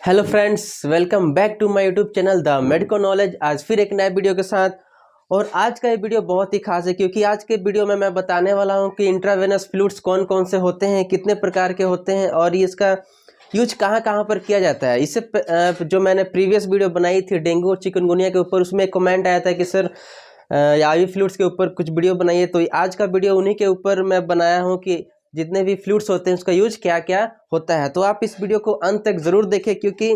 Hello friends, welcome back to my YouTube channel the medico knowledge. आज फिर एक नए वीडियो के साथ। और आज का ये वीडियो बहुत ही खास है क्योंकि आज के वीडियो में मैं बताने वाला हूं कि इंट्रावेनस फ्लूइड्स कौन कौन से होते हैं, कितने प्रकार के होते हैं और ये इसका यूज कहाँ कहाँ पर किया जाता है। जो मैंने प्रीवियस वीडियो बनाई थी डेंगू और चिकनगुनिया के ऊपर, उसमें कमेंट आया था कि सर आईवी फ्लूइड्स के ऊपर कुछ वीडियो बनाइए। तो आज का वीडियो उन्हीं के ऊपर मैं बनाया हूँ कि जितने भी फ्लूइड्स होते हैं उसका यूज क्या क्या होता है। तो आप इस वीडियो को अंत तक जरूर देखें क्योंकि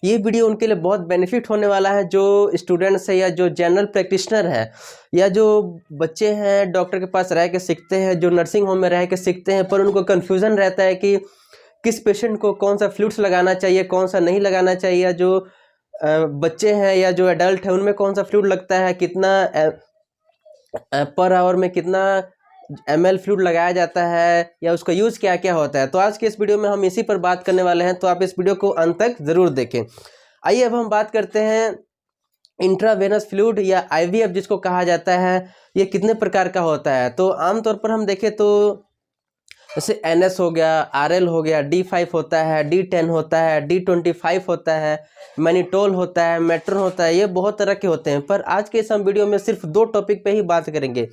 ये वीडियो उनके लिए बहुत बेनिफिट होने वाला है जो स्टूडेंट्स है या जो जनरल प्रैक्टिशनर है या जो बच्चे हैं डॉक्टर के पास रह के सीखते हैं, जो नर्सिंग होम में रह के सीखते हैं, पर उनको कन्फ्यूज़न रहता है कि किस पेशेंट को कौन सा फ्लूइड्स लगाना चाहिए, कौन सा नहीं लगाना चाहिए। या जो बच्चे हैं या जो एडल्ट है उनमें कौन सा फ्लूइड लगता है, कितना पर आवर में कितना ml फ्लूइड लगाया जाता है या उसका यूज़ क्या क्या होता है। तो आज के इस वीडियो में हम इसी पर बात करने वाले हैं, तो आप इस वीडियो को अंत तक ज़रूर देखें। आइए अब हम बात करते हैं इंट्रावेनस फ्लूइड या आईवीएफ जिसको कहा जाता है, ये कितने प्रकार का होता है। तो आमतौर पर हम देखें तो जैसे NS हो गया, RL हो गया, D5 होता है, D10 होता है, D25 होता है, मैनिटोल होता है, मेट्रोन होता है, ये बहुत तरह के होते हैं। पर आज के इस हम वीडियो में सिर्फ दो टॉपिक पे ही बात करेंगे,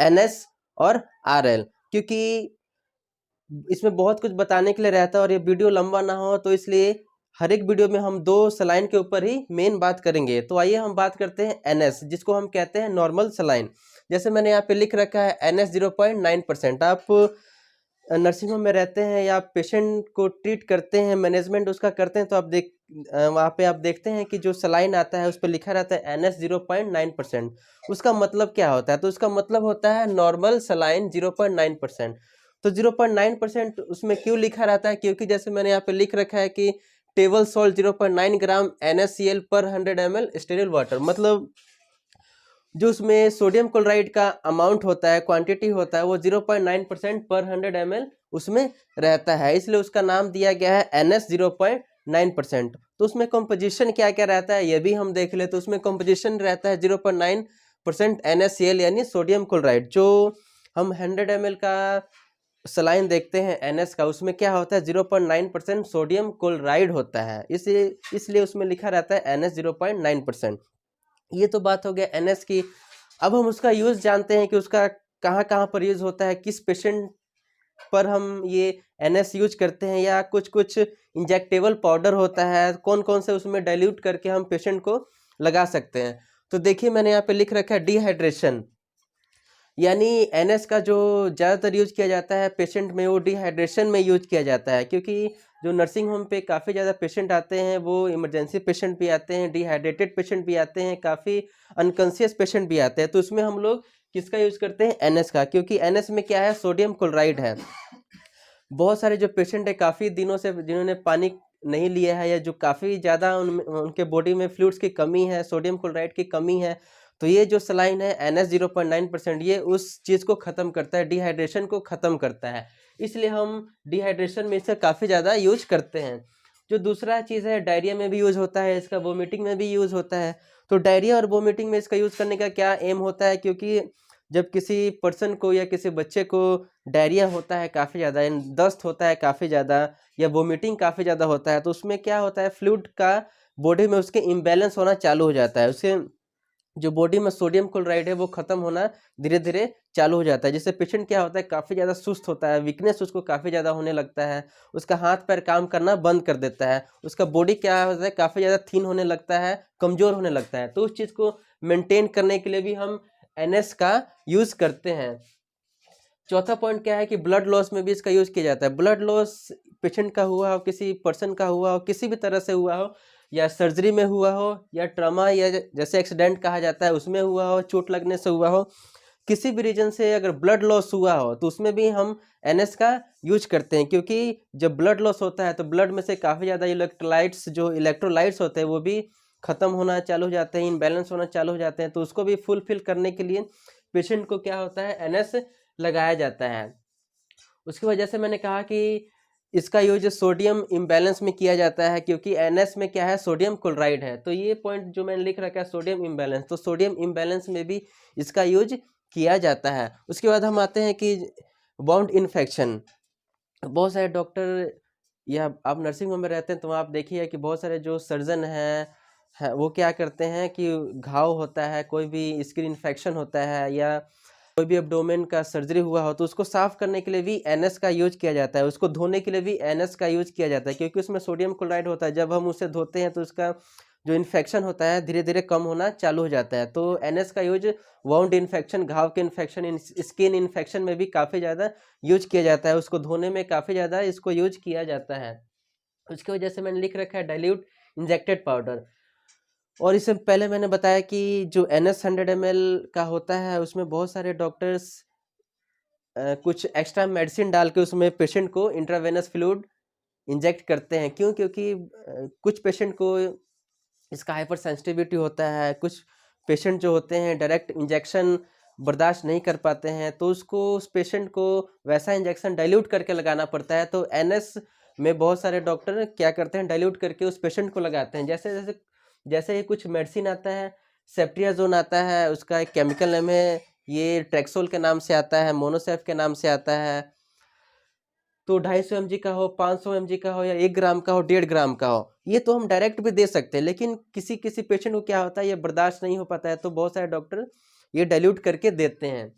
NS और RL, क्योंकि इसमें बहुत कुछ बताने के लिए रहता है और ये वीडियो लंबा ना हो तो इसलिए हर एक वीडियो में हम दो सलाइन के ऊपर ही मेन बात करेंगे। तो आइए हम बात करते हैं NS, जिसको हम कहते हैं नॉर्मल सलाइन। जैसे मैंने यहाँ पे लिख रखा है NS 0.9%। आप नर्सिंग होम में रहते हैं या पेशेंट को ट्रीट करते हैं, मैनेजमेंट उसका करते हैं, तो आप वहाँ पे आप देखते हैं कि जो सलाइन आता है उस पर लिखा रहता है NS 0.9%। उसका मतलब क्या होता है? तो उसका मतलब होता है नॉर्मल सलाइन 0.9%। तो 0.9% उसमें क्यों लिखा रहता है? क्योंकि जैसे मैंने यहाँ पे लिख रखा है कि टेबल सॉल्ट 0.9 ग्राम NaCl पर 100 ml स्टेरिल वाटर, मतलब जो उसमें सोडियम क्लोराइड का अमाउंट होता है, क्वांटिटी होता है, वो 0.9% पर 100 ml उसमें रहता है, इसलिए उसका नाम दिया गया है NS 0.9%। तो उसमें कंपोजिशन क्या क्या रहता है ये भी हम देख ले। तो उसमें कंपोजिशन रहता है 0.9% NaCl यानी सोडियम क्लोराइड। जो हम 100 ml का सलाइन देखते हैं NS का, उसमें क्या होता है 0.9% सोडियम क्लोराइड होता है, इसलिए उसमें लिखा रहता है NS 0.9%। ये तो बात हो गया NS की। अब हम उसका यूज़ जानते हैं कि उसका कहाँ कहाँ पर यूज़ होता है, किस पेशेंट पर हम ये NS यूज करते हैं, या कुछ कुछ इंजेक्टेबल पाउडर होता है, कौन कौन से उसमें डाइल्यूट करके हम पेशेंट को लगा सकते हैं। तो देखिए मैंने यहाँ पे लिख रखा है डिहाइड्रेशन, यानी NS का जो ज़्यादातर यूज किया जाता है पेशेंट में, वो डिहाइड्रेशन में यूज किया जाता है। क्योंकि जो नर्सिंग होम पे काफ़ी ज़्यादा पेशेंट आते हैं, वो इमरजेंसी पेशेंट भी आते हैं, डिहाइड्रेटेड पेशेंट भी आते हैं, काफ़ी अनकॉन्शियस पेशेंट भी आते हैं। तो उसमें हम लोग किसका यूज़ करते हैं? NS का, क्योंकि NS में क्या है, सोडियम क्लोराइड है। बहुत सारे जो पेशेंट है काफ़ी दिनों से जिन्होंने पानी नहीं लिया है, या जो काफ़ी ज़्यादा उनके बॉडी में फ्लूइड्स की कमी है, सोडियम क्लोराइड की कमी है, तो ये जो सलाइन है NS 0.9%, ये उस चीज़ को ख़त्म करता है, डिहाइड्रेशन को ख़त्म करता है। इसलिए हम डिहाइड्रेशन में इसका काफ़ी ज़्यादा यूज करते हैं। जो दूसरा चीज़ है, डायरिया में भी यूज़ होता है इसका, वोमिटिंग में भी यूज़ होता है। तो डायरिया और वोमिटिंग में इसका यूज़ करने का क्या एम होता है? क्योंकि जब किसी पर्सन को या किसी बच्चे को डायरिया होता है काफ़ी ज़्यादा, दस्त होता है काफ़ी ज़्यादा, या वोमिटिंग काफ़ी ज़्यादा होता है, तो उसमें क्या होता है, फ्लूइड का बॉडी में उसके इम्बैलेंस होना चालू हो जाता है। उसके जो बॉडी में सोडियम क्लोराइड है वो ख़त्म होना धीरे धीरे चालू हो जाता है। जिससे पेशेंट क्या होता है, काफ़ी ज़्यादा सुस्त होता है, वीकनेस उसको काफ़ी ज़्यादा होने लगता है, उसका हाथ पैर काम करना बंद कर देता है, उसका बॉडी क्या होता है, काफ़ी ज़्यादा थीन होने लगता है, कमज़ोर होने लगता है। तो उस चीज़ को मेंटेन करने के लिए भी हम NS का यूज़ करते हैं। चौथा पॉइंट क्या है कि ब्लड लॉस में भी इसका यूज़ किया जाता है। ब्लड लॉस पेशेंट का हुआ हो, किसी पर्सन का हुआ हो, किसी भी तरह से हुआ हो, या सर्जरी में हुआ हो, या ट्रॉमा या जैसे एक्सीडेंट कहा जाता है उसमें हुआ हो, चोट लगने से हुआ हो, किसी भी रीजन से अगर ब्लड लॉस हुआ हो तो उसमें भी हम NS का यूज करते हैं। क्योंकि जब ब्लड लॉस होता है तो ब्लड में से काफ़ी ज़्यादा इलेक्ट्रोलाइट्स होते हैं वो भी ख़त्म होना चालू हो जाते हैं, इनबैलेंस होना चालू हो जाते हैं। तो उसको भी फुलफिल करने के लिए पेशेंट को क्या होता है, NS लगाया जाता है। उसकी वजह से मैंने कहा कि इसका यूज सोडियम इम्बैलेंस में किया जाता है, क्योंकि NS में क्या है, सोडियम क्लोराइड है। तो ये पॉइंट जो मैंने लिख रखा है सोडियम इम्बैलेंस, तो सोडियम इम्बैलेंस में भी इसका यूज किया जाता है। उसके बाद हम आते हैं कि वाउंड इन्फेक्शन। बहुत सारे डॉक्टर या आप नर्सिंग होम में रहते हैं तो आप देखिए कि बहुत सारे जो सर्जन हैं वो क्या करते हैं कि घाव होता है, कोई भी स्किन इन्फेक्शन होता है या कोई भी एब्डोमेन का सर्जरी हुआ हो तो उसको साफ़ करने के लिए भी एनएस का यूज किया जाता है, उसको धोने के लिए भी एनएस का यूज किया जाता है, क्योंकि उसमें सोडियम क्लोराइड होता है। जब हम उसे धोते हैं तो उसका जो इन्फेक्शन होता है धीरे धीरे कम होना चालू हो जाता है। तो एनएस का यूज वाउंड इन्फेक्शन, घाव के इन्फेक्शन, स्किन इन्फेक्शन में भी काफ़ी ज़्यादा यूज किया जाता है, उसको धोने में काफ़ी ज़्यादा इसको यूज किया जाता है। उसकी वजह से मैंने लिख रखा है डाइल्यूट इंजेक्टेड पाउडर। और इससे पहले मैंने बताया कि जो NS 100 ml का होता है उसमें बहुत सारे डॉक्टर्स कुछ एक्स्ट्रा मेडिसिन डाल के उसमें पेशेंट को इंट्रावेनस फ्लूइड इंजेक्ट करते हैं। क्यों? क्योंकि कुछ पेशेंट को इसका हाइपर सेंसिटिविटी होता है, कुछ पेशेंट जो होते हैं डायरेक्ट इंजेक्शन बर्दाश्त नहीं कर पाते हैं, तो उसको उस पेशेंट को वैसा इंजेक्शन डाइल्यूट करके लगाना पड़ता है। तो एनएस में बहुत सारे डॉक्टर क्या करते हैं, डाइल्यूट करके उस पेशेंट को लगाते हैं। जैसे जैसे जैसे ही कुछ मेडिसिन आता है, सेफ्ट्रियाजोन आता है, उसका एक केमिकल नेम है, ये ट्रेक्सोल के नाम से आता है, मोनोसेफ के नाम से आता है। तो 250 mg का हो, 500 mg का हो या 1 ग्राम का हो, 1.5 ग्राम का हो, ये तो हम डायरेक्ट भी दे सकते हैं। लेकिन किसी किसी पेशेंट को क्या होता है, ये बर्दाश्त नहीं हो पाता है, तो बहुत सारे डॉक्टर ये डाइल्यूट करके देते हैं।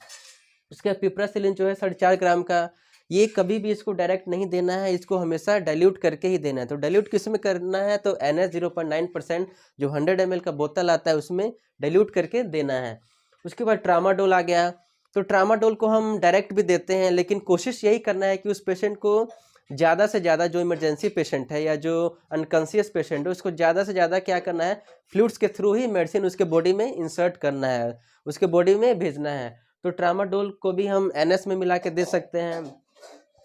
उसके बाद पिपरासिलिन जो है 4.5 ग्राम का, ये कभी भी इसको डायरेक्ट नहीं देना है, इसको हमेशा डाइल्यूट करके ही देना है। तो डाइल्यूट किस में करना है, तो NS 0.9% जो 100 ml का बोतल आता है उसमें डाइल्यूट करके देना है। उसके बाद ट्रामाडोल आ गया। तो ट्रामाडोल को हम डायरेक्ट भी देते हैं, लेकिन कोशिश यही करना है कि उस पेशेंट को ज़्यादा से ज़्यादा, जो इमरजेंसी पेशेंट है या जो अनकॉन्शियस पेशेंट है, उसको ज़्यादा से ज़्यादा क्या करना है, फ्लूइड्स के थ्रू ही मेडिसिन उसके बॉडी में इंसर्ट करना है, उसके बॉडी में भेजना है। तो ट्रामाडोल को भी हम NS में मिला के दे सकते हैं।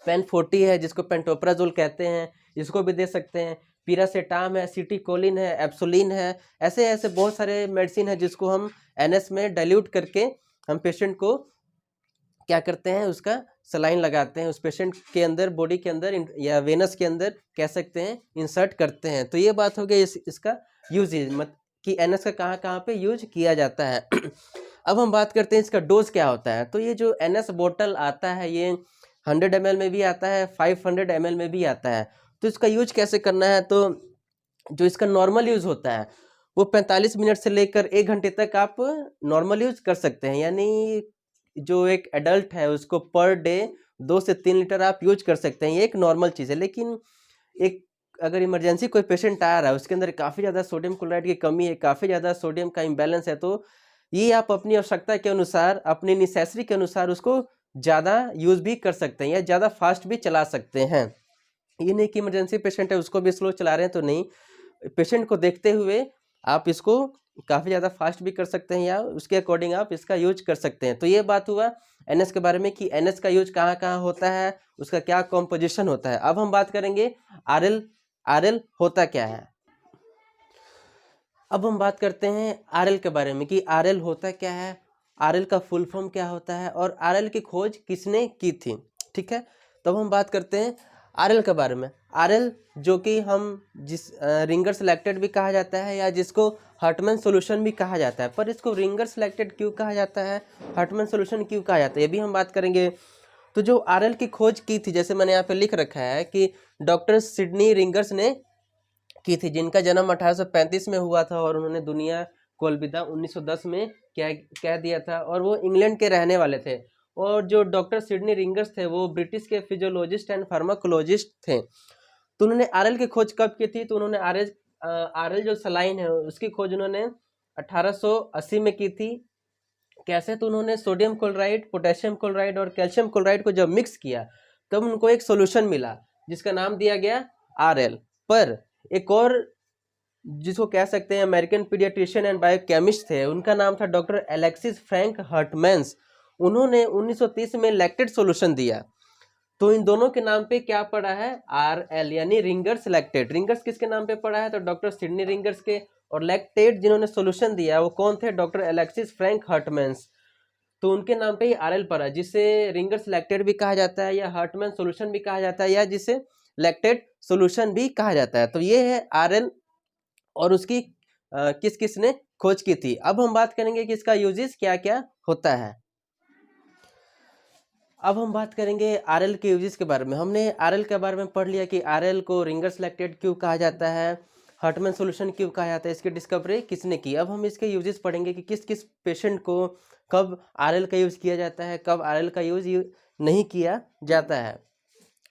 पेन 40 है जिसको पेंटोप्राजोल कहते हैं, इसको भी दे सकते हैं। पीरासेटाम है, सिटीकोलिन है, एप्सोलिन है, ऐसे ऐसे बहुत सारे मेडिसिन है जिसको हम NS में डाइल्यूट करके हम पेशेंट को क्या करते हैं, उसका सलाइन लगाते हैं, उस पेशेंट के अंदर, बॉडी के अंदर या वेनस के अंदर कह सकते हैं इंसर्ट करते हैं। तो ये बात हो गई इसका यूज कि NS का कहाँ कहाँ पे यूज किया जाता है। अब हम बात करते हैं इसका डोज क्या होता है। तो ये जो NS बोतल आता है ये 100 ml में भी आता है, 500 ml में भी आता है। तो इसका यूज कैसे करना है, तो जो इसका नॉर्मल यूज होता है वो 45 मिनट से लेकर 1 घंटे तक आप नॉर्मल यूज कर सकते हैं। यानी जो एक एडल्ट है उसको पर डे 2 से 3 लीटर आप यूज कर सकते हैं, ये एक नॉर्मल चीज़ है। लेकिन एक अगर इमरजेंसी कोई पेशेंट आ रहा है, उसके अंदर काफ़ी ज़्यादा सोडियम क्लोराइड की कमी है, काफ़ी ज़्यादा सोडियम का इम्बैलेंस है, तो ये आप अपनी आवश्यकता के अनुसार, अपनी नेसेसरी के अनुसार उसको ज़्यादा यूज़ भी कर सकते हैं या ज़्यादा फास्ट भी चला सकते हैं। ये नहीं कि इमरजेंसी पेशेंट है उसको भी स्लो चला रहे हैं, तो नहीं, पेशेंट को देखते हुए आप इसको काफ़ी ज़्यादा फास्ट भी कर सकते हैं या उसके अकॉर्डिंग आप इसका यूज कर सकते हैं। तो ये बात हुआ NS के बारे में कि NS का यूज कहाँ कहाँ होता है, उसका क्या कॉम्पोजिशन होता है। अब हम बात करेंगे RL होता क्या है। अब हम बात करते हैं RL के बारे में कि RL होता क्या है, RL का फुल फॉर्म क्या होता है और RL की खोज किसने की थी। ठीक है, तो अब हम बात करते हैं RL के बारे में। RL जो कि हम जिस रिंगर सिलेक्टेड भी कहा जाता है या जिसको हर्टमैन सॉल्यूशन भी कहा जाता है, पर इसको रिंगर सिलेक्टेड क्यों कहा जाता है, हर्टमैन सॉल्यूशन क्यों कहा जाता है, ये भी हम बात करेंगे। तो जो RL की खोज की थी, जैसे मैंने यहाँ पे लिख रखा है कि डॉक्टर सिडनी रिंगर्स ने की थी, जिनका जन्म 1835 में हुआ था और उन्होंने दुनिया को अलविदा 1910 में कह दिया था, और वो इंग्लैंड के रहने वाले थे। और जो डॉक्टर सिडनी रिंगर्स थे वो ब्रिटिश के फिजियोलॉजिस्ट एंड फार्माकोलॉजिस्ट थे। तो उन्होंने RL की खोज कब की थी, तो उन्होंने RL जो सलाइन है उसकी खोज उन्होंने 1880 में की थी। कैसे, तो उन्होंने सोडियम क्लोराइड, पोटेशियम क्लोराइड और कैल्शियम क्लोराइड को जब मिक्स किया तब उनको एक सॉल्यूशन मिला जिसका नाम दिया गया RL। पर एक और जिसको कह सकते हैं अमेरिकन पीडियाट्रिशियन एंड बायोकेमिस्ट थे, उनका नाम था डॉक्टर एलेक्सिस फ्रैंक हर्टमैन्स। उन्होंने 1930 में लैक्टेट सॉल्यूशन दिया। तो इन दोनों के नाम पे क्या पड़ा है, RL, यानी रिंगर्स लैक्टेट। रिंगर्स किसके नाम पे पड़ा है, तो डॉक्टर सिडनी रिंगर्स के। और लैक्टेट जिन्होंने सॉल्यूशन दिया वो कौन थे, डॉक्टर एलेक्सिस फ्रैंक हर्टमैन्स। तो उनके नाम पे ही RL पड़ा, जिसे रिंगर्स लैक्टेट भी कहा जाता है या हर्टमैन सॉल्यूशन भी कहा जाता है या जिसे लैक्टेट सॉल्यूशन भी कहा जाता है। तो ये है RL और उसकी किस किस ने खोज की थी। अब हम बात करेंगे कि इसका यूजेस क्या क्या होता है। अब हम बात करेंगे आरएल के यूजेस के बारे में। हमने आरएल के बारे में पढ़ लिया कि आरएल को रिंगर्स लैक्टेट क्यों कहा जाता है, हर्टमैन सॉल्यूशन क्यों कहा जाता है, इसकी डिस्कवरी किसने की। अब हम इसके यूजेस पढ़ेंगे कि किस किस पेशेंट को कब आरएल का यूज़ किया जाता है, कब आरएल का यूज़ नहीं किया जाता है।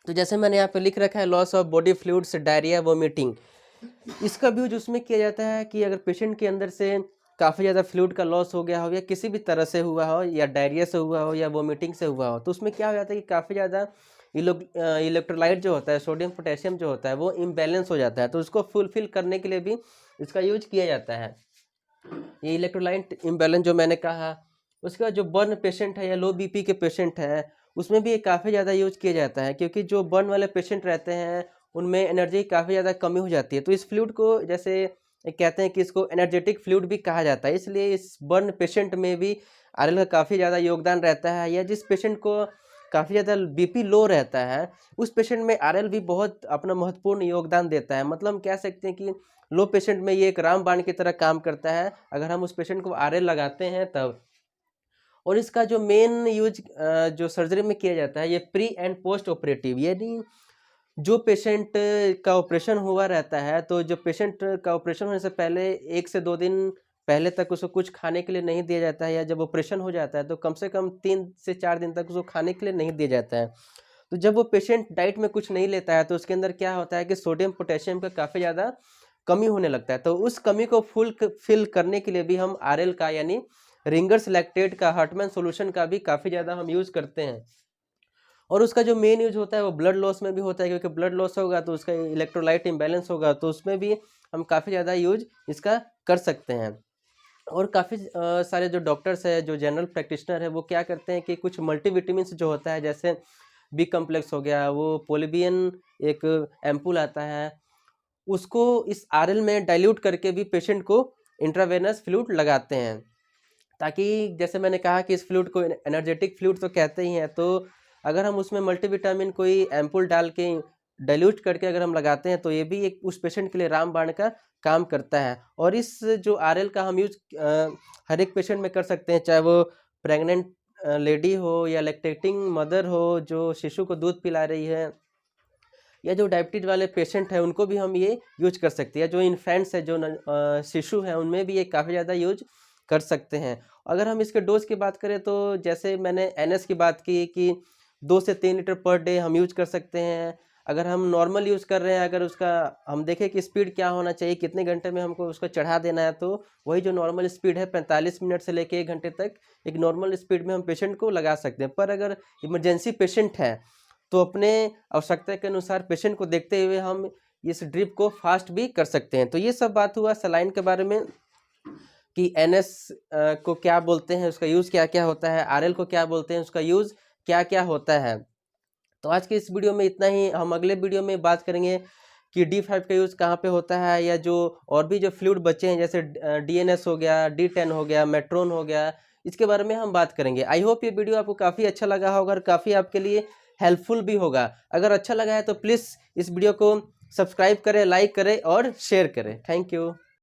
तो जैसे मैंने यहाँ पे लिख रखा है, loss of body fluids, diarrhoea, vomiting, इसका भी यूज उसमें किया जाता है कि अगर पेशेंट के अंदर से काफ़ी ज़्यादा फ्लूइड का लॉस हो गया हो या किसी भी तरह से हुआ हो, या डायरिया से हुआ हो या वोमिटिंग से हुआ हो, तो उसमें क्या हो जाता है कि काफ़ी ज़्यादा इलेक्ट्रोलाइट जो होता है, सोडियम पोटेशियम जो होता है, वो इम्बैलेंस हो जाता है। तो उसको फुलफिल करने के लिए भी इसका यूज किया जाता है। ये इलेक्ट्रोलाइट इम्बैलेंस जो मैंने कहा, उसके बाद जो बर्न पेशेंट है या लो बीपी के पेशेंट है, उसमें भी ये काफ़ी ज़्यादा यूज किया जाता है, क्योंकि जो बर्न वाले पेशेंट रहते हैं उनमें एनर्जी काफ़ी ज़्यादा कमी हो जाती है। तो इस फ्लूइड को जैसे कहते हैं कि इसको एनर्जेटिक फ्लूइड भी कहा जाता है, इसलिए इस बर्न पेशेंट में भी आरएल का काफ़ी ज़्यादा योगदान रहता है। या जिस पेशेंट को काफ़ी ज़्यादा बीपी लो रहता है, उस पेशेंट में आरएल भी बहुत अपना महत्वपूर्ण योगदान देता है। मतलब हम कह सकते हैं कि लो पेशेंट में ये एक रामबाण की तरह काम करता है अगर हम उस पेशेंट को आरएल लगाते हैं तब। और इसका जो मेन यूज जो सर्जरी में किया जाता है, ये प्री एंड पोस्ट ऑपरेटिव, यानी जो पेशेंट का ऑपरेशन हुआ रहता है, तो जो पेशेंट का ऑपरेशन होने से पहले 1 से 2 दिन पहले तक उसको कुछ खाने के लिए नहीं दिया जाता है, या जब ऑपरेशन हो जाता है तो कम से कम 3 से 4 दिन तक उसको खाने के लिए नहीं दिया जाता है। तो जब वो पेशेंट डाइट में कुछ नहीं लेता है तो उसके अंदर क्या होता है कि सोडियम पोटेशियम का काफ़ी ज़्यादा कमी होने लगता है। तो उस कमी को फिल करने के लिए भी हम आरएल का, यानी रिंगर्स लैक्टेट का, हर्टमैन सॉल्यूशन का भी काफ़ी ज़्यादा हम यूज़ करते हैं। और उसका जो मेन यूज होता है वो ब्लड लॉस में भी होता है, क्योंकि ब्लड लॉस होगा तो उसका इलेक्ट्रोलाइट इम्बैलेंस होगा, तो उसमें भी हम काफ़ी ज़्यादा यूज इसका कर सकते हैं। और काफ़ी सारे जो डॉक्टर्स हैं, जो जनरल प्रैक्टिशनर है, वो क्या करते हैं कि कुछ मल्टीविटामिन्स जो होता है, जैसे बी कम्प्लेक्स हो गया, वो पोलिबियन एक एम्पूल आता है, उसको इस आरएल में डाइल्यूट करके भी पेशेंट को इंट्रावेनस फ्लूइड लगाते हैं, ताकि जैसे मैंने कहा कि इस फ्लूइड को एनर्जेटिक फ्लूइड तो कहते ही हैं। तो अगर हम उसमें मल्टीविटामिन कोई एम्पूल डाल के डाइल्यूट करके अगर हम लगाते हैं तो ये भी एक उस पेशेंट के लिए रामबाण का काम करता है। और इस जो आरएल का हम यूज हर एक पेशेंट में कर सकते हैं, चाहे वो प्रेग्नेंट लेडी हो या लैक्टेटिंग मदर हो जो शिशु को दूध पिला रही है, या जो डायबिटीज वाले पेशेंट हैं उनको भी हम ये यूज कर सकते हैं। जो इन्फेंट्स है, जो शिशु हैं, उनमें भी ये काफ़ी ज़्यादा यूज कर सकते हैं। अगर हम इसके डोज की बात करें तो जैसे मैंने एनएस की बात की कि 2 से 3 लीटर पर डे हम यूज कर सकते हैं। अगर हम नॉर्मल यूज़ कर रहे हैं, अगर उसका हम देखें कि स्पीड क्या होना चाहिए, कितने घंटे में हमको उसको चढ़ा देना है, तो वही जो नॉर्मल स्पीड है 45 मिनट से लेके 1 घंटे तक एक नॉर्मल स्पीड में हम पेशेंट को लगा सकते हैं। पर अगर इमरजेंसी पेशेंट है तो अपने आवश्यकता के अनुसार पेशेंट को देखते हुए हम इस ड्रिप को फास्ट भी कर सकते हैं। तो ये सब बात हुआ सलाइन के बारे में कि एनएस को क्या बोलते हैं, उसका यूज़ क्या क्या होता है, आरएल को क्या बोलते हैं, उसका यूज़ क्या क्या होता है। तो आज के इस वीडियो में इतना ही। हम अगले वीडियो में बात करेंगे कि D5 का यूज़ कहाँ पे होता है, या जो और भी जो फ्लूइड बचे हैं जैसे DNS हो गया, D10 हो गया, मेट्रोन हो गया, इसके बारे में हम बात करेंगे। आई होप ये वीडियो आपको काफ़ी अच्छा लगा होगा और काफ़ी आपके लिए हेल्पफुल भी होगा। अगर अच्छा लगा है तो प्लीज़ इस वीडियो को सब्सक्राइब करें, लाइक करें और शेयर करें। Thank you.